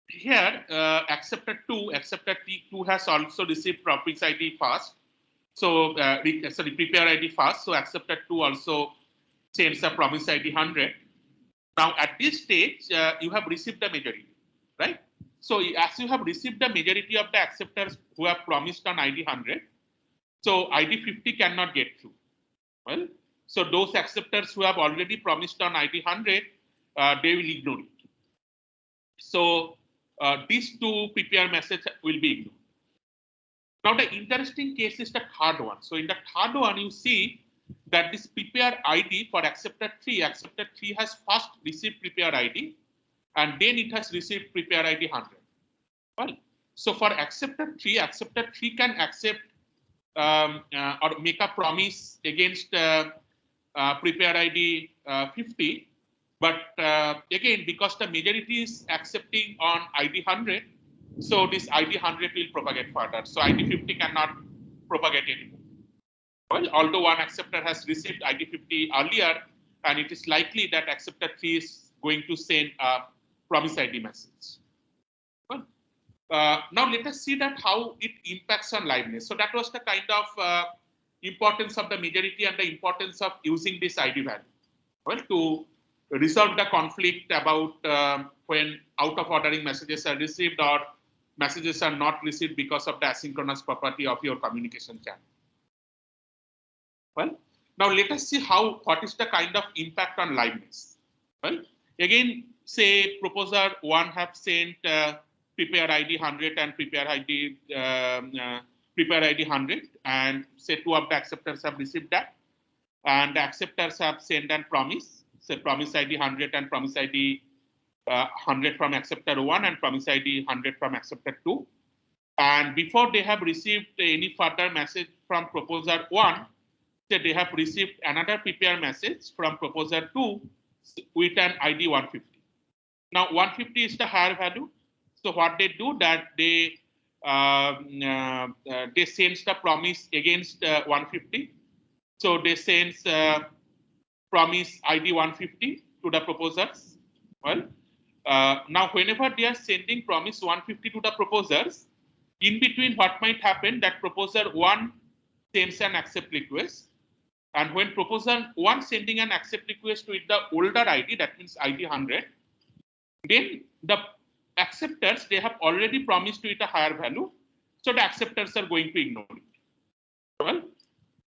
here acceptor 2 has also received promise ID first. So sorry, prepare ID first. So acceptor 2 also sends a promise ID 100. Now at this stage you have received the majority, right? So as you have received the majority of the acceptors who have promised on ID 100, so ID 50 cannot get through. Well, so those acceptors who have already promised on ID 100, they will ignore it. So these two prepare messages will be ignored. Now the interesting case is the third one. So in the third one, you see that this prepare ID for acceptor 3 has first received prepare ID, and then it has received prepare ID 100. Well, so for acceptor 3 can accept or make a promise against prepare ID 50, but again, because the majority is accepting on ID 100, so this ID 100 will propagate further. So ID 50 cannot propagate anymore. Well, although one acceptor has received ID 50 earlier, and it is likely that acceptor 3 is going to send a promise ID message. Well, now let us see that how it impacts on liveness. So that was the kind of importance of the majority and the importance of using this ID value. Well, to resolve the conflict about when out of ordering messages are received or messages are not received because of the asynchronous property of your communication channel. Well, now let us see what is the kind of impact on liveness. Well, again, say proposer 1 have sent prepare ID 100 and prepare ID 100, and say 2 of the acceptors have received that, and the acceptors have sent and promise, say promise ID 100 and promise ID 100 from acceptor 1 and promise ID 100 from acceptor 2. And before they have received any further message from proposer 1, say they have received another prepare message from proposer 2 with an ID 150. Now 150 is the higher value. So what they do that they send the promise against 150. So they send promise ID 150 to the proposers. Well, now whenever they are sending promise 150 to the proposers, in between what might happen that proposer 1 sends an accept request, and when proposer 1 sending an accept request with the older ID, that means ID 100, then the acceptors, they have already promised with a higher value, so the acceptors are going to ignore it. Well,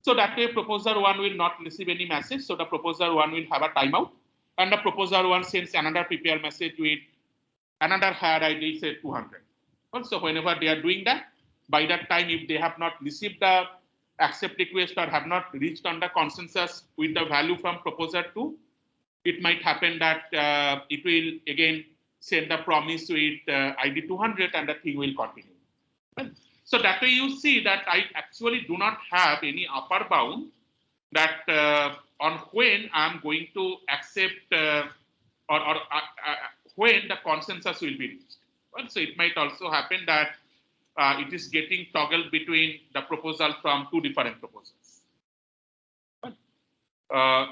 so that way proposer 1 will not receive any message, so the proposer 1 will have a timeout, and the proposer 1 sends another prepare message with another higher ID, say 200. Well, so whenever they are doing that, by that time, if they have not received the accept request or have not reached on the consensus with the value from proposer 2, it might happen that it will again send the promise with ID 200 and the thing will continue. Right? So that way you see that I actually do not have any upper bound that on when I'm going to accept or when the consensus will be reached. Well, so it might also happen that it is getting toggled between the proposal from two different proposals.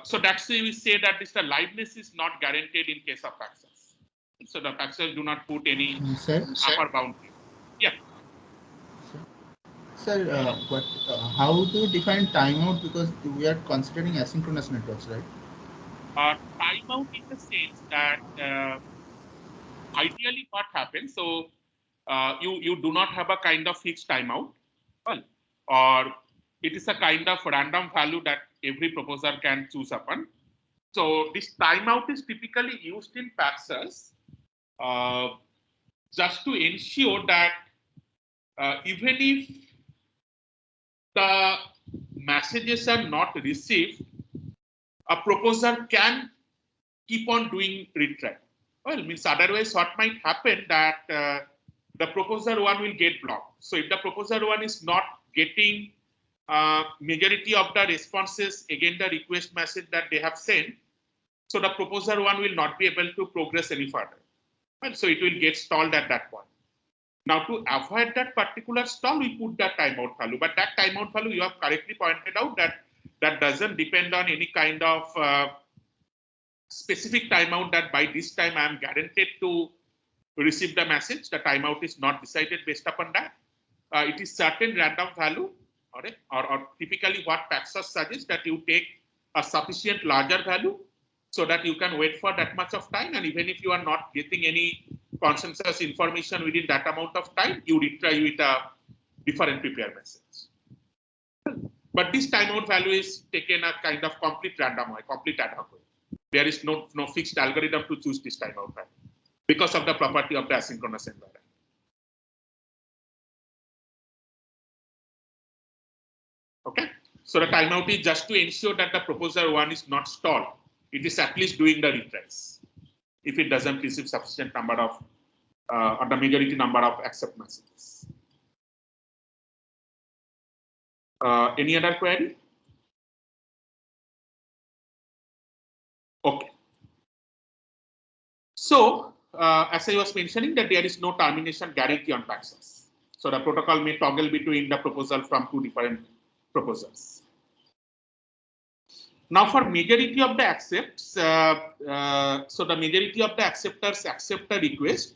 So that's why we say that the liveness is not guaranteed in case of access. So the access do not put any upper bound. Yeah. Sir, how do you define timeout? Because we are considering asynchronous networks, right? Timeout in the sense that ideally what happens, so you do not have a kind of fixed timeout, well, or it is a kind of random value that every proposer can choose upon. So this timeout is typically used in Paxos just to ensure that even if the messages are not received, a proposer can keep on doing retry. Well, means otherwise what might happen that the proposer 1 will get blocked. So if the proposer 1 is not getting majority of the responses against the request message that they have sent, so the proposer 1 will not be able to progress any further. Well, so it will get stalled at that point. Now to avoid that particular stall, we put that timeout value. But that timeout value, you have correctly pointed out that doesn't depend on any kind of specific timeout that by this time I am guaranteed to receive the message. The timeout is not decided based upon that. It is certain random value, or typically what Paxos suggests that you take a sufficient larger value so that you can wait for that much of time, and even if you are not getting any consensus information within that amount of time, you retry with a different prepare message. But this timeout value is taken a kind of complete random way, complete ad hoc way. There is no fixed algorithm to choose this timeout value because of the property of the asynchronous environment. Okay, so the timeout is just to ensure that the proposer 1 is not stalled. It is at least doing the retries if it doesn't receive sufficient number of or the majority number of accept messages. Any other query? Okay. So as I was mentioning that there is no termination guarantee on Paxos. So the protocol may toggle between the proposal from two different proposals. Now for majority of the accepts, so the majority of the acceptors accept a request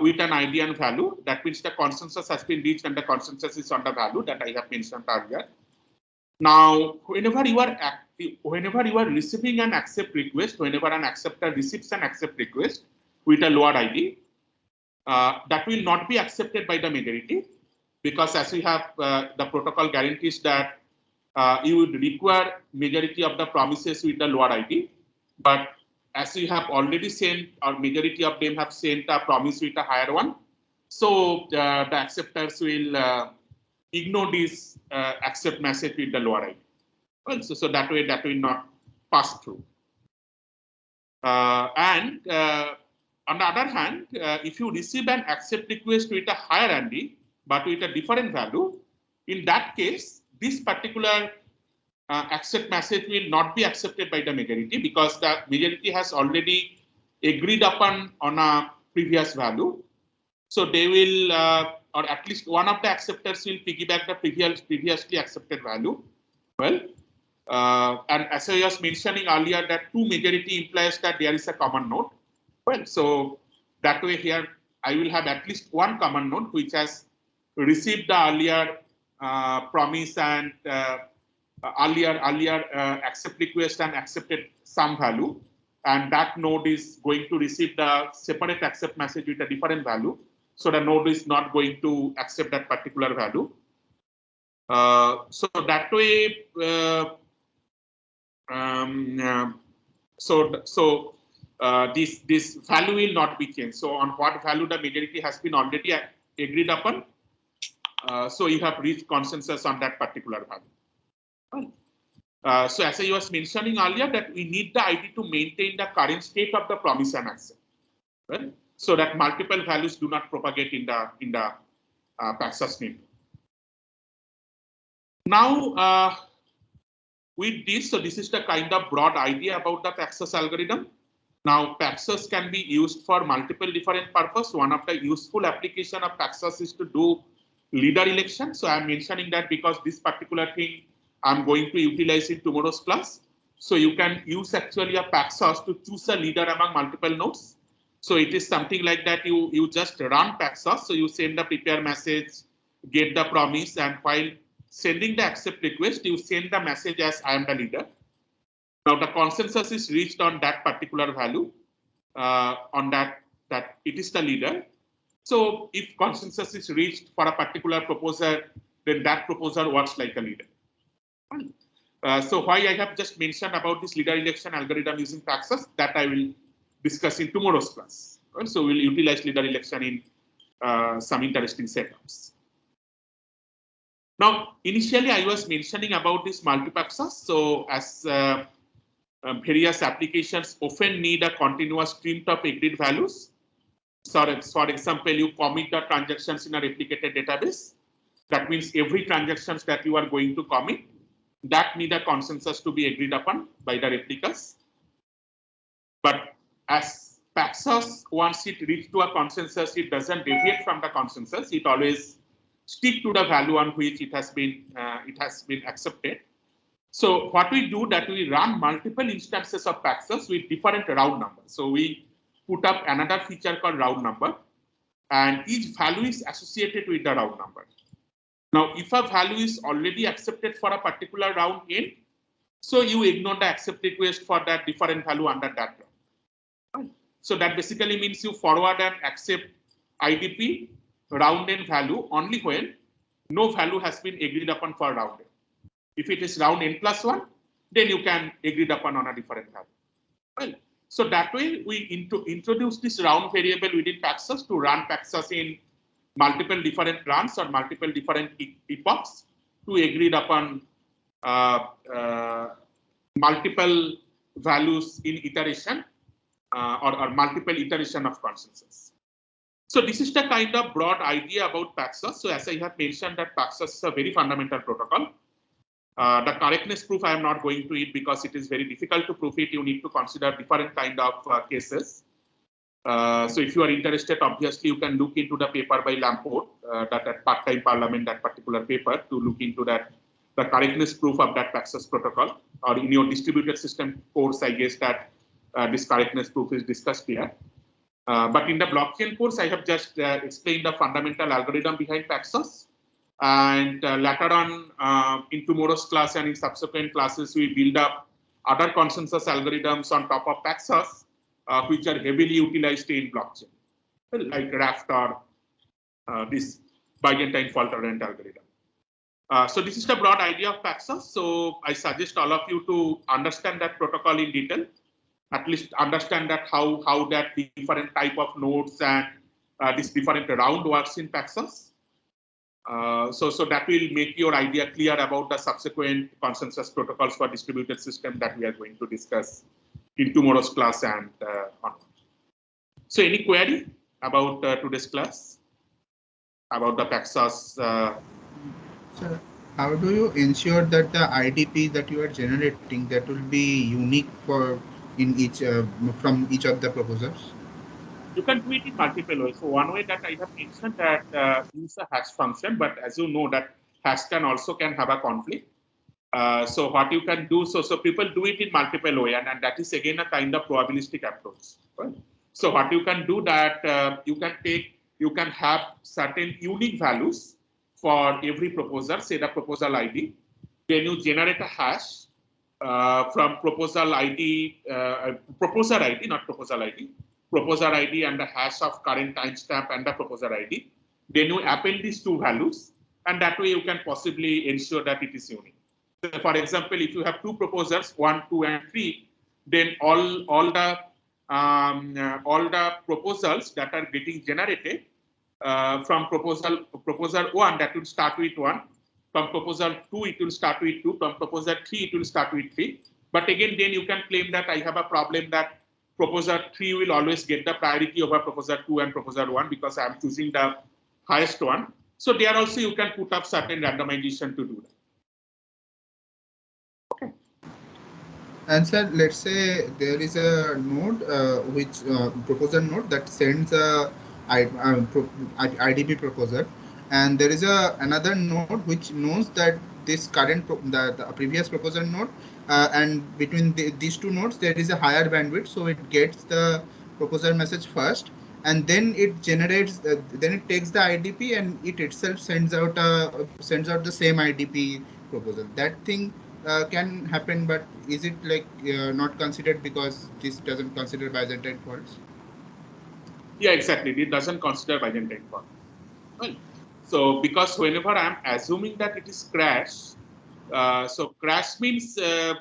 with an ID and value. That means the consensus has been reached and the consensus is on the value that I have mentioned earlier. Now, whenever you are receiving an accept request, whenever an acceptor receives an accept request with a lower ID, that will not be accepted by the majority, because as we have the protocol guarantees that you would require majority of the promises with the lower ID, but as we have already sent, or majority of them have sent a promise with a higher one, so the acceptors will ignore this accept message with the lower ID. Well, so that way that will not pass through. And on the other hand, if you receive an accept request with a higher ID but with a different value, in that case, this particular accept message will not be accepted by the majority, because the majority has already agreed upon on a previous value. So they will, or at least one of the acceptors will piggyback the previously accepted value. Well, and as I was mentioning earlier, that two majority implies that there is a common node. Well, so that way here I will have at least one common node which has received the earlier promise and earlier accept request and accepted some value, and that node is going to receive the separate accept message with a different value. So the node is not going to accept that particular value. So that way, this value will not be changed. So on what value the majority has been already agreed upon, so you have reached consensus on that particular value. Right. So as I was mentioning earlier, that we need the ID to maintain the current state of the promise and accept, right? So that multiple values do not propagate in the Paxos network. Now, with this, so this is the kind of broad idea about the Paxos algorithm. Now, Paxos can be used for multiple different purposes. One of the useful application of Paxos is to do leader election. So I'm mentioning that because this particular thing I'm going to utilize in tomorrow's class. So you can use actually a Paxos to choose a leader among multiple nodes. So it is something like that. You just run Paxos. So you send the prepare message, get the promise, and while sending the accept request, you send the message as I am the leader. Now the consensus is reached on that particular value, on that it is the leader. So if consensus is reached for a particular proposer, then that proposer works like a leader. So why I have just mentioned about this leader election algorithm using Paxos, that I will discuss in tomorrow's class. So we'll utilize leader election in some interesting setups. Now, initially I was mentioning about this multi-Paxos. So as various applications often need a continuous stream of agreed values. So for example, you commit the transactions in a replicated database. That means every transactions that you are going to commit, that need a consensus to be agreed upon by the replicas. But as Paxos, once it reaches to a consensus, it doesn't deviate from the consensus. It always stick to the value on which it has been accepted. So what we do, that we run multiple instances of Paxos with different round numbers. So we put up another feature called round number, and each value is associated with the round number. Now, if a value is already accepted for a particular round n, so you ignore the accept request for that different value under that round. So that basically means you forward and accept IDP round n value only when no value has been agreed upon for round n. If it is round n plus 1, then you can agree upon on a different value. Well, so that way we introduce this round variable within Paxos to run Paxos in multiple different runs or multiple different epochs to agreed upon multiple values in iteration or multiple iteration of consensus. So this is the kind of broad idea about Paxos. So as I have mentioned, that Paxos is a very fundamental protocol. The correctness proof I am not going to it because it is very difficult to prove it. You need to consider different kind of cases. So if you are interested, obviously you can look into the paper by Lamport, that at part-time parliament, that particular paper, to look into that, the correctness proof of that Paxos protocol, or in your distributed system course, I guess that this correctness proof is discussed here. But in the blockchain course, I have just explained the fundamental algorithm behind Paxos. And later on in tomorrow's class and in subsequent classes, we build up other consensus algorithms on top of Paxos, which are heavily utilized in blockchain, like Raft or this Byzantine fault tolerant algorithm. So this is the broad idea of Paxos. So I suggest all of you to understand that protocol in detail, at least understand that how that different type of nodes and this different round works in Paxos. So that will make your idea clear about the subsequent consensus protocols for distributed system that we are going to discuss in tomorrow's class and on. So any query about today's class about the Paxos? Sir, how do you ensure that the IDP that you are generating, that will be unique for in each from each of the proposers? You can do it in multiple ways. So one way that I have mentioned that use a hash function, but as you know that hash can have a conflict. So what you can do, so people do it in multiple ways, and that is again a kind of probabilistic approach. Right? So what you can do that you can have certain unique values for every proposer, say the proposal ID. Then you generate a hash from proposal ID, proposer ID, not proposal ID. Proposer ID and the hash of current timestamp and the proposer ID. Then you append these two values, and that way you can possibly ensure that it is unique. So for example, if you have two proposers, 1, 2, and 3, then all the proposals that are getting generated, from proposal 1 that will start with 1. From proposal 2 it will start with 2. From proposal 3 it will start with 3. But again, then you can claim that I have a problem that proposal 3 will always get the priority over proposal 2 and proposal 1 because I am choosing the highest one. So there also you can put up certain randomization to do that. Okay. And sir, let's say there is a node which proposer node that sends a IDP proposer, and there is another node which knows that this current the previous proposer node and between these two nodes there is a higher bandwidth, so it gets the proposer message first, and then it generates then it takes the IDP and it itself sends out the same IDP proposal. That thing can happen, but is it like not considered because this doesn't consider Byzantine faults? Yeah, exactly. It doesn't consider Byzantine fault. Right. So because whenever I'm assuming that it is crash, so crash means the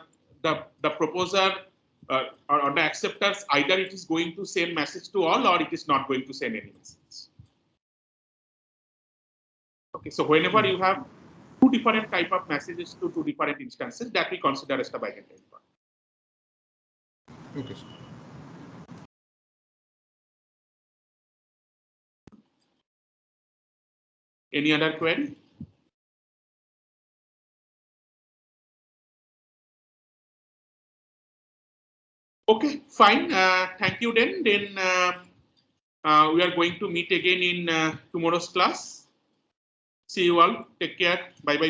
proposer or the acceptors, either it is going to send message to all or it is not going to send any message. Okay, so whenever you have two different type of messages to two different instances, that we consider as the Byzantine fault. Okay. Any other query? Okay, fine. Thank you then. Then we are going to meet again in tomorrow's class. See you all. Take care. Bye bye.